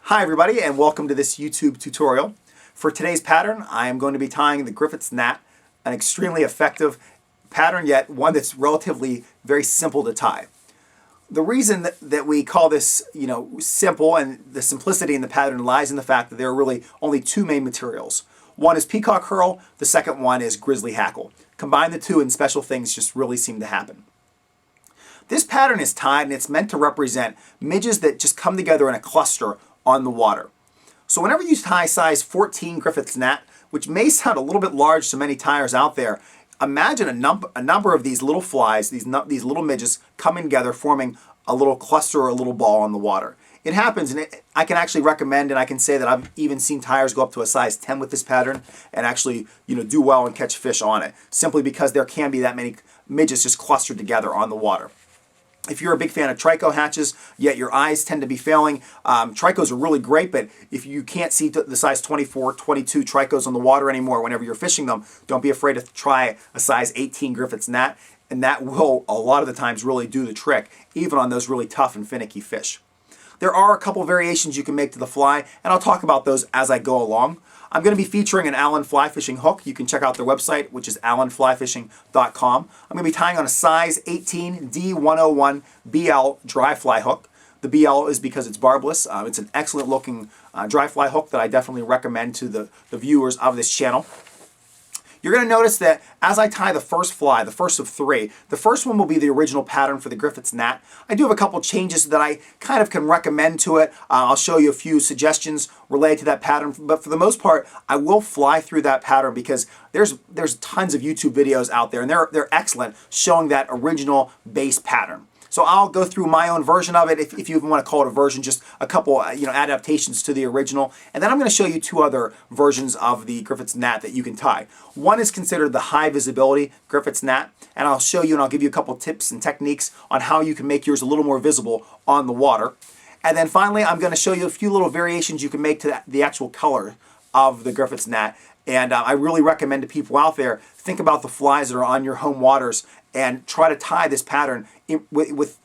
Hi everybody, and welcome to this YouTube tutorial. For today's pattern, I am going to be tying the Griffith's Gnat, an extremely effective pattern, yet one that's relatively very simple to tie. The reason that we call this, simple, and the simplicity in the pattern lies in the fact that there are really only two main materials. One is peacock herl, the second one is grizzly hackle. Combine the two and special things just really seem to happen. This pattern is tied and it's meant to represent midges that just come together in a cluster on the water. So whenever you tie size 14 Griffith's Gnat, which may sound a little bit large to many tiers out there, imagine a number of these little flies, these little midges coming together, forming a little cluster or a little ball on the water. It happens, and I can actually recommend, and I can say that I've even seen tires go up to a size 10 with this pattern and actually do well and catch fish on it, simply because there can be that many midges just clustered together on the water. If you're a big fan of trico hatches, yet your eyes tend to be failing, tricos are really great, but if you can't see the size 24, 22 tricos on the water anymore whenever you're fishing them, don't be afraid to try a size 18 Griffith's Gnat, and that will, a lot of the times, really do the trick, even on those really tough and finicky fish. There are a couple variations you can make to the fly, and I'll talk about those as I go along. I'm going to be featuring an Allen fly fishing hook. You can check out their website, which is allenflyfishing.com. I'm going to be tying on a size 18 D101 BL dry fly hook. The BL is because it's barbless. It's an excellent looking dry fly hook that I definitely recommend to the viewers of this channel. You're going to notice that as I tie the first fly, the first of three, the first one will be the original pattern for the Griffith's Gnat. I do have a couple changes that I kind of can recommend to it. I'll show you a few suggestions related to that pattern, but for the most part, I will fly through that pattern because there's tons of YouTube videos out there, and they're excellent, showing that original base pattern. So I'll go through my own version of it, if you even want to call it a version, just a couple adaptations to the original. And then I'm going to show you two other versions of the Griffith's Gnat that you can tie. One is considered the high visibility Griffith's Gnat, and I'll show you and I'll give you a couple tips and techniques on how you can make yours a little more visible on the water. And then finally, I'm going to show you a few little variations you can make to the actual color of the Griffith's Gnat. And I really recommend to people out there, think about the flies that are on your home waters and try to tie this pattern with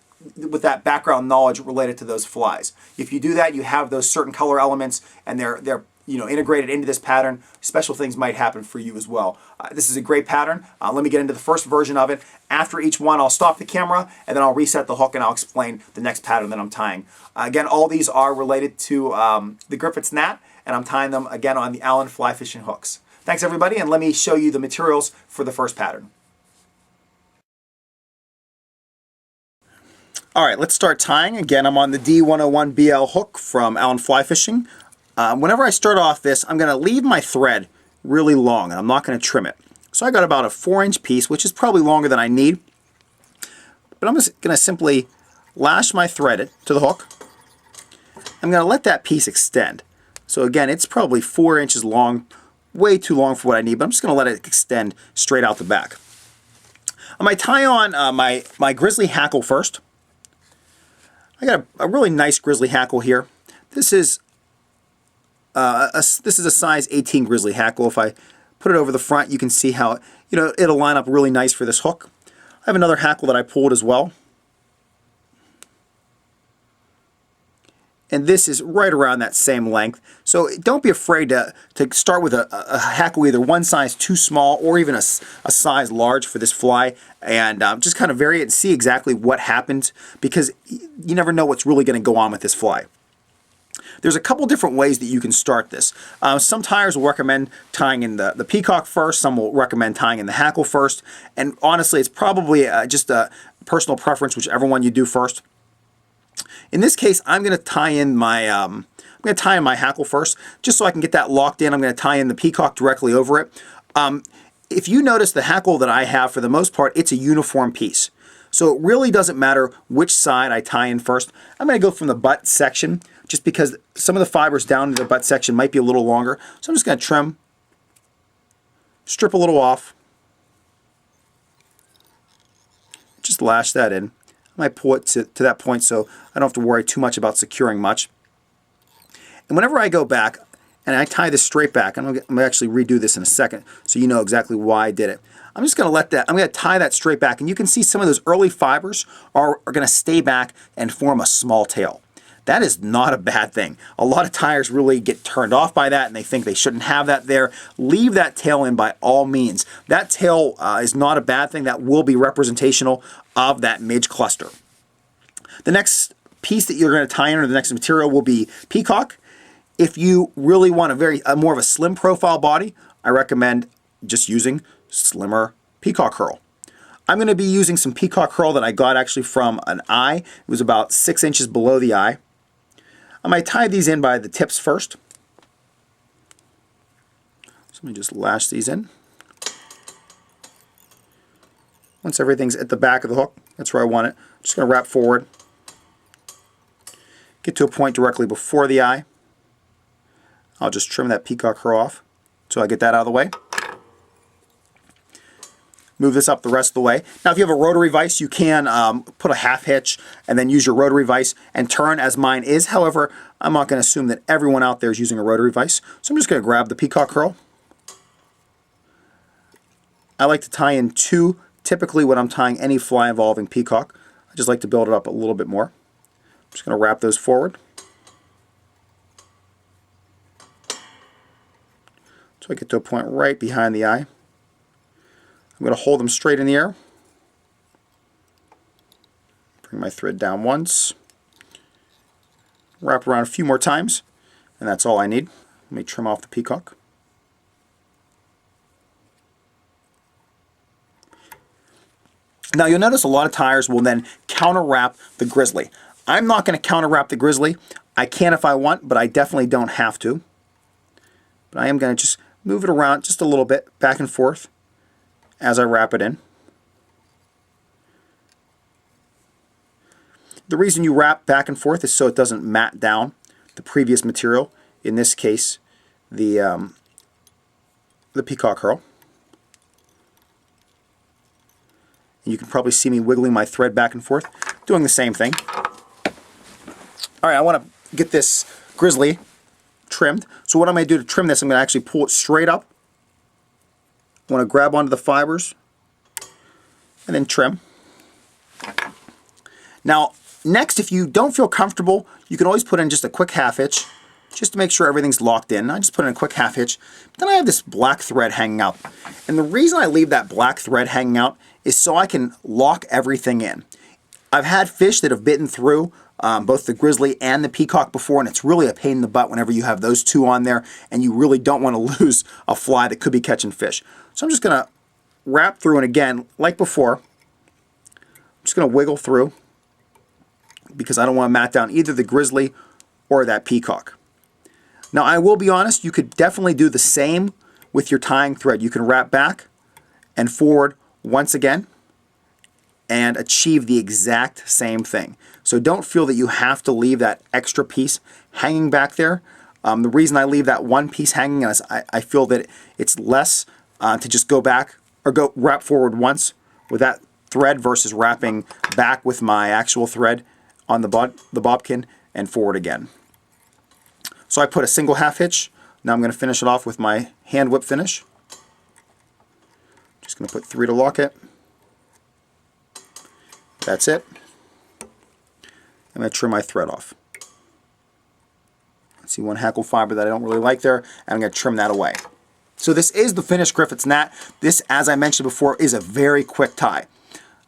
that background knowledge related to those flies. If you do that, you have those certain color elements and they're integrated into this pattern. Special things might happen for you as well. This is a great pattern. Let me get into the first version of it. After each one, I'll stop the camera and then I'll reset the hook and I'll explain the next pattern that I'm tying. Again, all these are related to the Griffith's Gnat, and I'm tying them again on the Allen fly fishing hooks. Thanks everybody, and let me show you the materials for the first pattern. Alright, let's start tying. Again, I'm on the D101 BL hook from Allen Fly Fishing. Whenever I start off this, I'm going to leave my thread really long, and I'm not going to trim it. So I got about a 4-inch piece, which is probably longer than I need. But I'm just going to simply lash my thread to the hook. I'm going to let that piece extend. So again, it's probably 4 inches long, way too long for what I need, but I'm just going to let it extend straight out the back. I'm going to tie on my grizzly hackle first. I got a really nice grizzly hackle here. This is a size 18 grizzly hackle. If I put it over the front, you can see how it'll line up really nice for this hook. I have another hackle that I pulled as well. And this is right around that same length. So don't be afraid to start with a hackle either one size too small or even a size large for this fly, and just kind of vary it and see exactly what happens, because you never know what's really going to go on with this fly. There's a couple different ways that you can start this. Some tyers will recommend tying in the peacock first, some will recommend tying in the hackle first, and honestly it's probably just a personal preference, whichever one you do first. In this case, I'm going to tie in my hackle first, just so I can get that locked in. I'm going to tie in the peacock directly over it. If you notice, the hackle that I have, for the most part, it's a uniform piece. So it really doesn't matter which side I tie in first. I'm going to go from the butt section, just because some of the fibers down to the butt section might be a little longer. So I'm just going to trim, strip a little off, just lash that in. I might pull it to that point so I don't have to worry too much about securing much. And whenever I go back and I tie this straight back, I'm going to actually redo this in a second so you know exactly why I did it. I'm just going to tie that straight back, and you can see some of those early fibers are going to stay back and form a small tail. that is not a bad thing. A lot of tyers really get turned off by that and they think they shouldn't have that there. Leave that tail in by all means. That tail is not a bad thing. That will be representational of that midge cluster. The next piece that you're going to tie in, or the next material, will be peacock. If you really want a more of a slim profile body, I recommend just using slimmer peacock curl. I'm going to be using some peacock curl that I got actually from an eye. It was about 6 inches below the eye. I might tie these in by the tips first. So let me just lash these in. Once everything's at the back of the hook, that's where I want it. I'm just going to wrap forward. Get to a point directly before the eye. I'll just trim that peacock curl off so I get that out of the way. Move this up the rest of the way. Now if you have a rotary vise, you can put a half hitch and then use your rotary vise and turn as mine is. However, I'm not going to assume that everyone out there is using a rotary vise. So I'm just going to grab the peacock curl. I like to tie in 2 typically when I'm tying any fly involving peacock. I just like to build it up a little bit more. I'm just going to wrap those forward. So I get to a point right behind the eye. I'm going to hold them straight in the air. Bring my thread down once. Wrap around a few more times, and that's all I need. Let me trim off the peacock. Now you'll notice a lot of tyers will then counter wrap the grizzly. I'm not going to counter wrap the grizzly. I can if I want, but I definitely don't have to. But I am going to just move it around just a little bit, back and forth, as I wrap it in. The reason you wrap back and forth is so it doesn't mat down the previous material, in this case the peacock curl. And you can probably see me wiggling my thread back and forth, doing the same thing. Alright, I want to get this grizzly trimmed. So what I'm going to do to trim this, I'm going to actually pull it straight up. I want to grab onto the fibers and then trim. Now, next, if you don't feel comfortable, you can always put in just a quick half hitch just to make sure everything's locked in. I just put in a quick half hitch. But then I have this black thread hanging out. And the reason I leave that black thread hanging out is so I can lock everything in. I've had fish that have bitten through both the grizzly and the peacock before, and it's really a pain in the butt whenever you have those two on there and you really don't want to lose a fly that could be catching fish. So I'm just going to wrap through, and again, like before, I'm just going to wiggle through because I don't want to mat down either the grizzly or that peacock. Now I will be honest, you could definitely do the same with your tying thread. You can wrap back and forward once again and achieve the exact same thing. So don't feel that you have to leave that extra piece hanging back there. The reason I leave that one piece hanging is I feel that it's less to just go back or go wrap forward once with that thread versus wrapping back with my actual thread on the bobkin and forward again. So I put a single half hitch. Now I'm going to finish it off with my hand whip finish. Just going to put 3 to lock it. That's it. I'm going to trim my thread off. See one hackle fiber that I don't really like there, and I'm going to trim that away. So this is the finished Griffith's Gnat. This, as I mentioned before, is a very quick tie.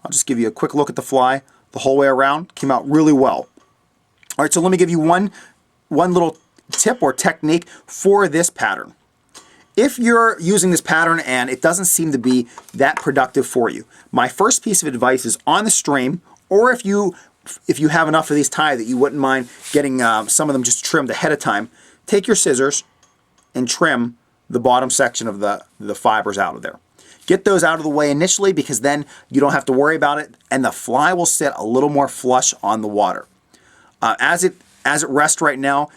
I'll just give you a quick look at the fly the whole way around. Came out really well. All right, so let me give you one little tip or technique for this pattern. If you're using this pattern and it doesn't seem to be that productive for you, my first piece of advice is on the stream, or if you have enough of these ties that you wouldn't mind getting some of them just trimmed ahead of time, take your scissors and trim the bottom section of the fibers out of there. Get those out of the way initially because then you don't have to worry about it and the fly will sit a little more flush on the water. As it rests right now,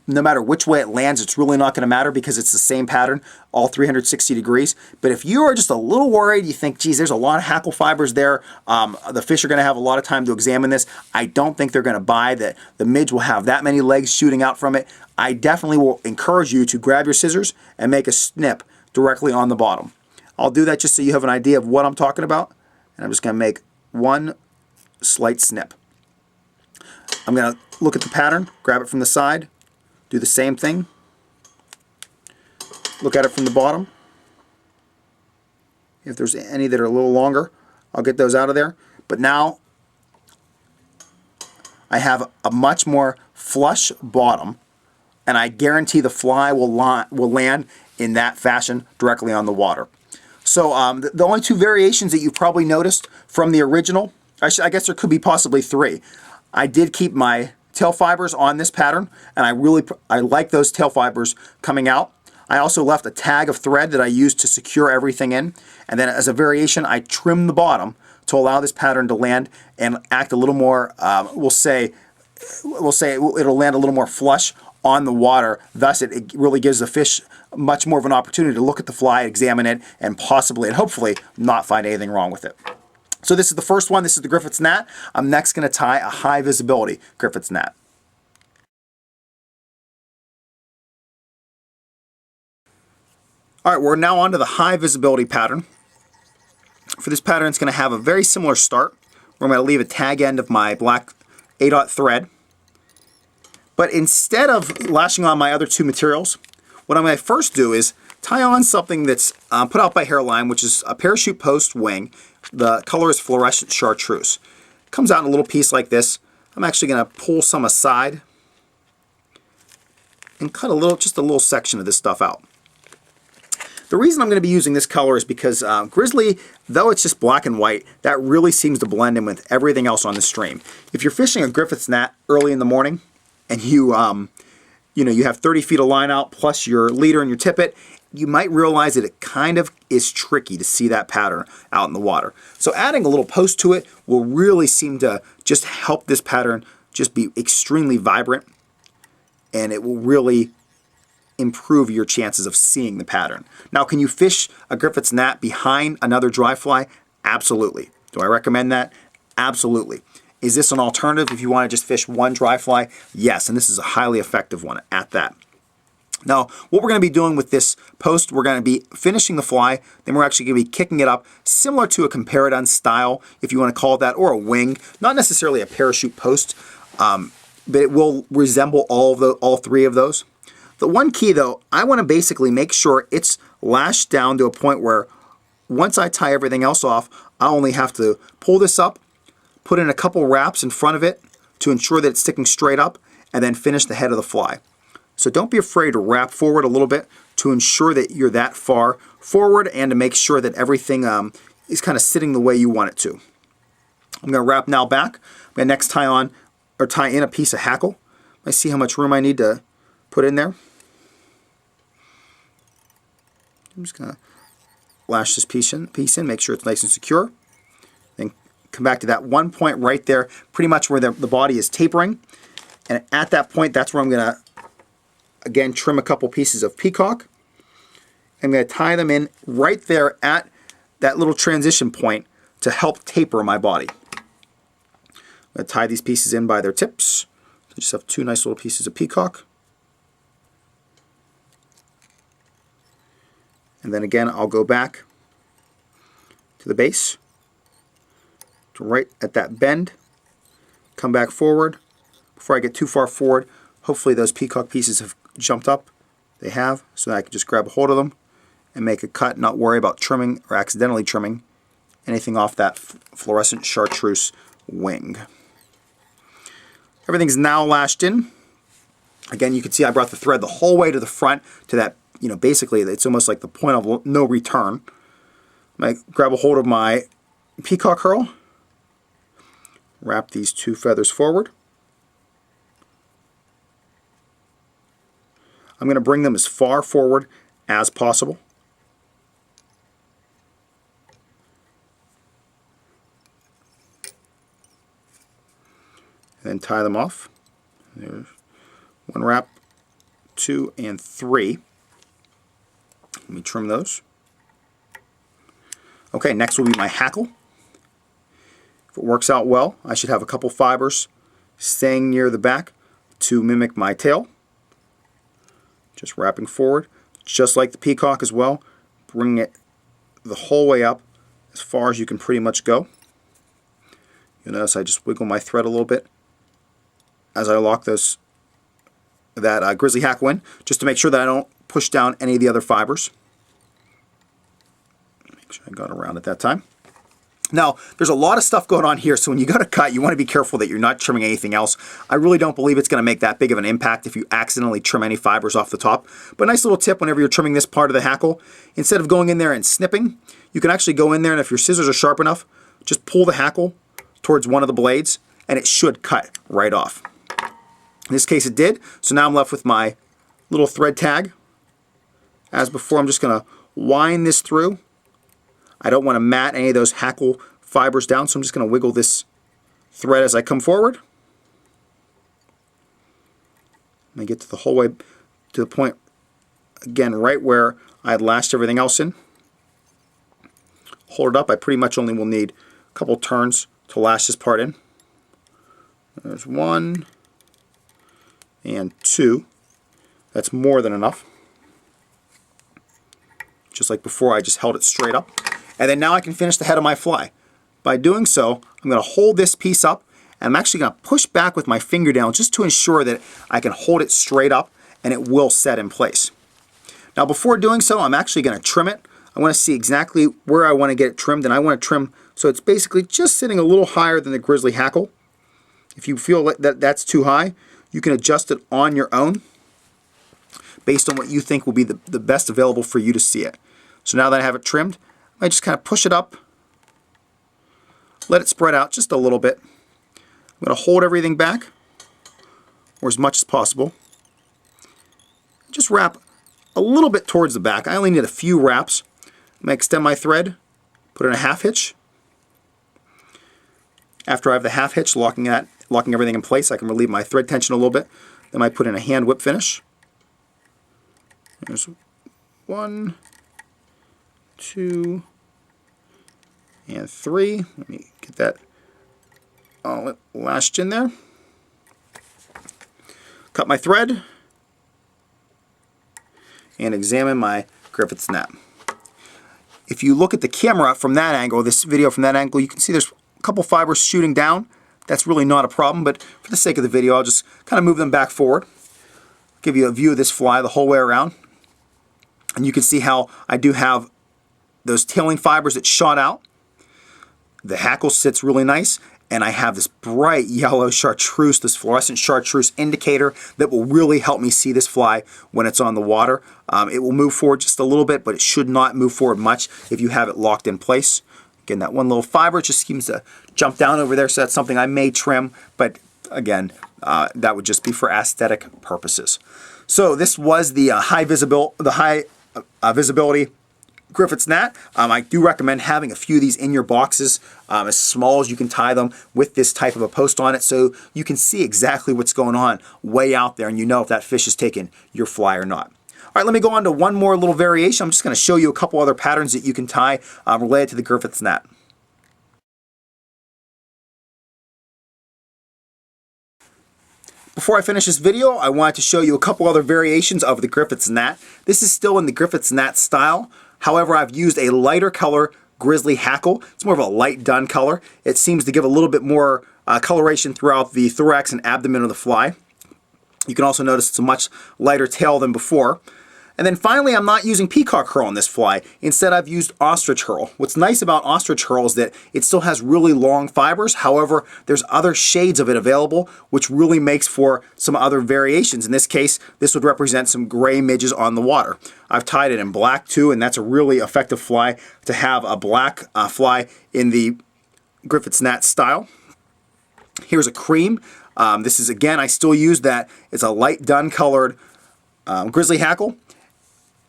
no matter which way it lands, it's really not going to matter because it's the same pattern, all 360 degrees. But if you are just a little worried, you think, geez, there's a lot of hackle fibers there, the fish are going to have a lot of time to examine this, I don't think they're going to buy that the midge will have that many legs shooting out from it. I definitely will encourage you to grab your scissors and make a snip directly on the bottom. I'll do that just so you have an idea of what I'm talking about. And I'm just going to make one slight snip. I'm going to look at the pattern, grab it from the side, do the same thing, look at it from the bottom. If there's any that are a little longer, I'll get those out of there. But now I have a much more flush bottom, and I guarantee the fly will land in that fashion directly on the water. So the only two variations that you probably noticed from the original, I guess there could be possibly three. I did keep my tail fibers on this pattern, and I like those tail fibers coming out. I also left a tag of thread that I used to secure everything in, and then as a variation I trimmed the bottom to allow this pattern to land and act a little more, we'll say it'll land a little more flush on the water. Thus it really gives the fish much more of an opportunity to look at the fly, examine it, and possibly and hopefully not find anything wrong with it. So this is the first one. This is the Griffith's Gnat. I'm next going to tie a high visibility Griffith's Gnat. Alright, we're now on to the high visibility pattern. For this pattern, it's going to have a very similar start, where I'm going to leave a tag end of my black A-dot thread. But instead of lashing on my other two materials, what I'm going to first do is tie on something that's put out by Hairline, which is a parachute post wing. The color is fluorescent chartreuse. It comes out in a little piece like this. I'm actually going to pull some aside and cut just a little section of this stuff out. The reason I'm going to be using this color is because Grizzly, though it's just black and white, that really seems to blend in with everything else on the stream. If you're fishing a Griffith's Gnat early in the morning and you have 30 feet of line out plus your leader and your tippet, you might realize that it kind of is tricky to see that pattern out in the water. So adding a little post to it will really seem to just help this pattern just be extremely vibrant, and it will really improve your chances of seeing the pattern. Now, can you fish a Griffith's Gnat behind another dry fly? Absolutely. Do I recommend that? Absolutely. Is this an alternative if you want to just fish one dry fly? Yes, and this is a highly effective one at that. Now, what we're going to be doing with this post, we're going to be finishing the fly, then we're actually going to be kicking it up, similar to a Comparadon style, if you want to call it that, or a wing. Not necessarily a parachute post, but it will resemble all three of those. The one key though, I want to basically make sure it's lashed down to a point where once I tie everything else off, I only have to pull this up, put in a couple wraps in front of it to ensure that it's sticking straight up, and then finish the head of the fly. So don't be afraid to wrap forward a little bit to ensure that you're that far forward and to make sure that everything is kind of sitting the way you want it to. I'm going to wrap now back. I'm going to next tie in a piece of hackle. I see how much room I need to put in there. I'm just going to lash this piece in, make sure it's nice and secure. Then come back to that one point right there, pretty much where the body is tapering. And at that point, that's where I'm going to, again, trim a couple pieces of peacock. I'm going to tie them in right there at that little transition point to help taper my body. I'm going to tie these pieces in by their tips. So just have two nice little pieces of peacock. And then again, I'll go back to the base, to right at that bend, come back forward. Before I get too far forward, hopefully those peacock pieces have jumped up. They have, so I can just grab a hold of them and make a cut, not worry about trimming or accidentally trimming anything off that fluorescent chartreuse wing. Everything's now lashed in. Again, you can see I brought the thread the whole way to the front to that, basically it's almost like the point of no return. I grab a hold of my peacock herl, wrap these two feathers forward. I'm going to bring them as far forward as possible. And then tie them off. There's one wrap, 2, and 3. Let me trim those. Okay, next will be my hackle. If it works out well, I should have a couple fibers staying near the back to mimic my tail. Just wrapping forward, just like the peacock as well. Bring it the whole way up as far as you can pretty much go. You'll notice I just wiggle my thread a little bit as I lock that grizzly hackle in, just to make sure that I don't push down any of the other fibers. Make sure I got around at that time. Now, there's a lot of stuff going on here, so when you go to cut, you want to be careful that you're not trimming anything else. I really don't believe it's going to make that big of an impact if you accidentally trim any fibers off the top. But a nice little tip whenever you're trimming this part of the hackle, instead of going in there and snipping, you can actually go in there, and if your scissors are sharp enough, just pull the hackle towards one of the blades, and it should cut right off. In this case, it did, so now I'm left with my little thread tag. As before, I'm just going to wind this through. I don't want to mat any of those hackle fibers down, so I'm just going to wiggle this thread as I come forward. And I get to the whole way to the point, again, right where I had lashed everything else in. Hold it up. I pretty much only will need a couple turns to lash this part in. There's 1 and 2. That's more than enough. Just like before, I just held it straight up. And then now I can finish the head of my fly. By doing so, I'm going to hold this piece up, and I'm actually going to push back with my finger down just to ensure that I can hold it straight up and it will set in place. Now before doing so, I'm actually going to trim it. I want to see exactly where I want to get it trimmed, and I want to trim so it's basically just sitting a little higher than the grizzly hackle. If you feel that that's too high, you can adjust it on your own based on what you think will be the best available for you to see it. So now that I have it trimmed, I just kind of push it up, let it spread out just a little bit. I'm going to hold everything back, or as much as possible. Just wrap a little bit towards the back. I only need a few wraps. I'm going to extend my thread, put in a half hitch. After I have the half hitch locking everything in place, I can relieve my thread tension a little bit. Then I put in a hand whip finish. There's 1, 2, and 3. Let me get that all lashed in there. Cut my thread and examine my Griffith's gnat. If you look at the camera from that angle, this video from that angle, you can see there's a couple fibers shooting down. That's really not a problem, but for the sake of the video, I'll just kind of move them back forward. Give you a view of this fly the whole way around. And you can see how I do have those tailing fibers that shot out. The hackle sits really nice, and I have this bright yellow chartreuse, this fluorescent chartreuse indicator that will really help me see this fly when it's on the water. It will move forward just a little bit, but it should not move forward much if you have it locked in place. Again, that one little fiber just seems to jump down over there, so that's something I may trim, but again, that would just be for aesthetic purposes. So this was the high visibility Griffith's gnat. I do recommend having a few of these in your boxes, as small as you can tie them with this type of a post on it, so you can see exactly what's going on way out there and you know if that fish is taking your fly or not. All right, let me go on to one more little variation. I'm just going to show you a couple other patterns that you can tie related to the Griffith's gnat. Before I finish this video, I wanted to show you a couple other variations of the Griffith's gnat. This is still in the Griffith's gnat style. However, I've used a lighter color grizzly hackle. It's more of a light dun color. It seems to give a little bit more coloration throughout the thorax and abdomen of the fly. You can also notice it's a much lighter tail than before. And then finally, I'm not using peacock herl on this fly. Instead, I've used ostrich herl. What's nice about ostrich herl is that it still has really long fibers. However, there's other shades of it available, which really makes for some other variations. In this case, this would represent some gray midges on the water. I've tied it in black too, and that's a really effective fly to have a black fly in the Griffith's gnat style. Here's a cream. This is, again, I still use that. It's a light dun colored grizzly hackle,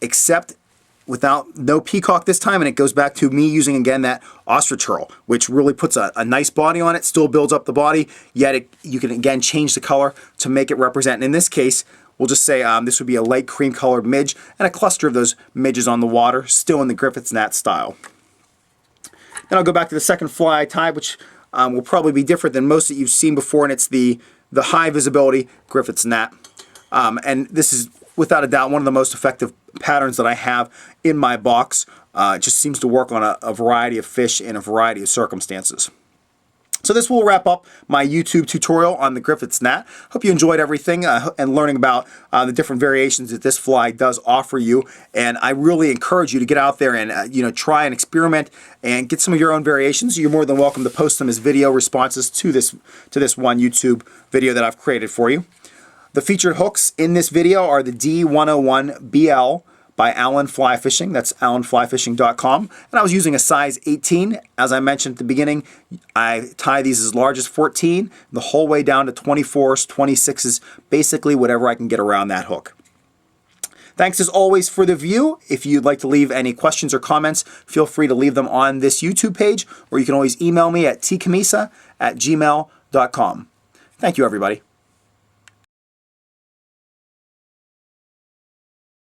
except without no peacock this time, and it goes back to me using again that ostrich herl, which really puts a nice body on it, still builds up the body, yet you can again change the color to make it represent. And in this case, we'll just say this would be a light cream colored midge and a cluster of those midges on the water, still in the Griffith's gnat style. Then I'll go back to the second fly I tied, which will probably be different than most that you've seen before, and it's the high visibility Griffith's gnat. And this is without a doubt one of the most effective patterns that I have in my box. It just seems to work on a variety of fish in a variety of circumstances. So this will wrap up my YouTube tutorial on the Griffith's Gnat. Hope you enjoyed everything and learning about the different variations that this fly does offer you. And I really encourage you to get out there and try and experiment and get some of your own variations. You're more than welcome to post them as video responses to this one YouTube video that I've created for you. The featured hooks in this video are the D101BL by Allen Fly Fishing. That's allenflyfishing.com. And I was using a size 18. As I mentioned at the beginning, I tie these as large as 14, the whole way down to 24s, 26s, basically whatever I can get around that hook. Thanks as always for the view. If you'd like to leave any questions or comments, feel free to leave them on this YouTube page, or you can always email me at tcammisa@gmail.com. Thank you, everybody.